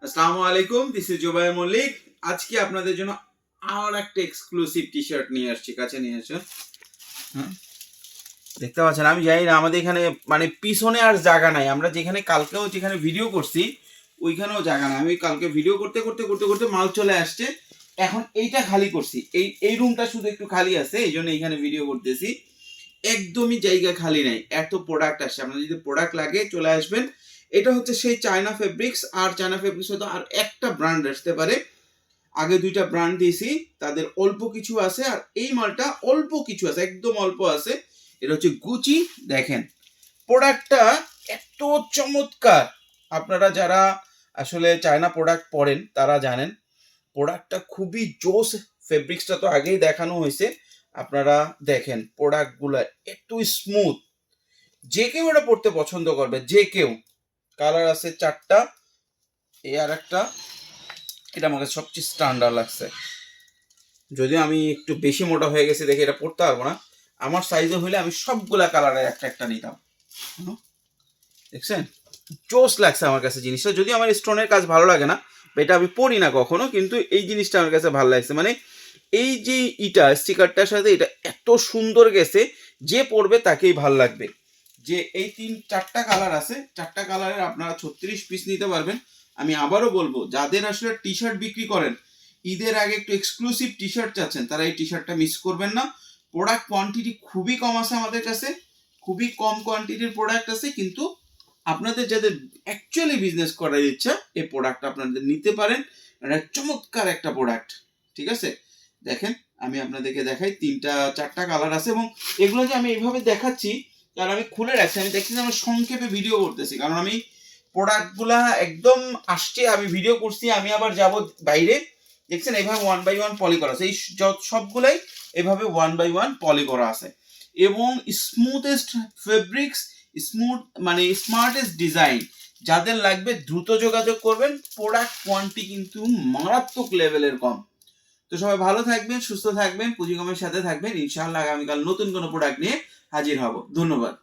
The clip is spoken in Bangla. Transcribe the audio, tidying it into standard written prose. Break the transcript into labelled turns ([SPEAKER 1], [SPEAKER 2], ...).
[SPEAKER 1] আসসালামু আলাইকুম, দিস ইজ জুবায়ের মল্লিক। আজকে আপনাদের জন্য আর একটা এক্সক্লুসিভ টি শার্ট নিয়ে আসছি, কাছে নিয়ে আসছি। হ্যাঁ, দেখতে পাচ্ছেন, আমি জানি না আমাদের এখানে মানে পিছনে আর জায়গা নাই। আমরা যেখানে ভিডিও করছি ওইখানেও জায়গা নাই। আমি কালকে ভিডিও করতে করতে করতে করতে মাল চলে আসছে। এখন এইটা খালি করছি, এই রুমটা শুধু একটু খালি আছে, এই জন্য এইখানে ভিডিও করতেছি। একদমই জায়গা খালি নাই, এত প্রোডাক্ট আসছে। আপনার যদি প্রোডাক্ট লাগে চলে আসবেন। এটা হচ্ছে সেই চায়না ফেব্রিক্স, আর চায়না ফেব্রিক্স হয়তো আর একটা ব্র্যান্ড আসতে পারে। আগে দুইটা ব্র্যান্ড দিয়েছি, তাদের অল্প কিছু আছে, আর এই মালটা অল্প কিছু আছে, একদম অল্প আছে। এটা হচ্ছে গুচি। দেখেন প্রোডাক্টটা এত চমৎকার। আপনারা যারা আসলে চায়না প্রোডাক্ট পরেন তারা জানেন প্রোডাক্টটা খুবই জোস। ফেব্রিক্সটা তো আগেই দেখানো হয়েছে, আপনারা দেখেন প্রোডাক্টগুলো একটু স্মুথ। যে কেউ এটা পড়তে পছন্দ করবে, যে কেউ। কালার আছে 4টা। এই আর একটা, এটা আমাকে সবচেয়ে স্ট্যান্ডার্ড লাগছে। যদিও আমি একটু বেশি মোটা হয়ে গেছি দেখে এটা পড়তে পারবো না। আমার সাইজে হইলে আমি সবগুলা কালারের একটা একটা নিতাম। দেখছেন, জোস লাগছে আমার কাছে জিনিসটা। যদিও আমার স্টোনের কাজ ভালো লাগে না, এটা আমি পড়ি না কখনো, কিন্তু এই জিনিসটা আমার কাছে ভালো লাগছে। মানে এই যে স্টিকারটার সাথে এটা এত সুন্দর গেছে, যে পড়বে তাকেই ভাল লাগবে। যে এই 4টা কালার আছে, 4টা কালারের আপনারা 36 পিস নিতে পারবেন। আমি আবারও বলবো, যাদের আসলে টি শার্ট বিক্রি করেন, ঈদের আগে একটু এক্সক্লুসিভ টি শার্ট চাচ্ছেন, তারা এই টি শার্টটা মিস করবেন না। প্রোডাক্ট কোয়ান্টিটি খুবই কম আছে আমাদের কাছে, খুবই কম কোয়ান্টিটির প্রোডাক্ট আছে, কিন্তু আপনাদের যাদের অ্যাকচুয়ালি বিজনেস করার ইচ্ছা, এই প্রোডাক্ট আপনাদের নিতে পারেন। এটা চমৎকার একটা প্রোডাক্ট, ঠিক আছে। দেখেন আমি আপনাদেরকে দেখাই, 4টা কালার আছে, এবং এগুলো যে আমি এইভাবে দেখাচ্ছি কারণ আমি খুলে রাখছি। আমি দেখছি যে আমি সংক্ষেপে ভিডিও করতেছি, কারণ আমি প্রোডাক্টগুলা একদম আসছে, আমি ভিডিও করছি, আমি আবার যাব বাইরে। দেখছেন এইভাবে 1 বাই 1 পলি করা আছে, এই সবগুলাই এভাবে 1 বাই 1 পলি করা আছে, এবং স্মুথেস্ট ফেব্রিক্স, স্মুথ মানে স্মার্টেস্ট ডিজাইন। যাদের লাগবে দ্রুত যোগাযোগ করবেন। প্রোডাক্ট কোয়ান্টিটি কিন্তু মারাত্মক লেভেলের কম। তো সবাই ভালো থাকবেন, সুস্থ থাকবেন, পুঁজিকমের সাথে থাকবেন। ইনশাআল্লাহ আগামীকাল নতুন কোনো প্রোডাক্ট নিয়ে হাজির হব। ধন্যবাদ।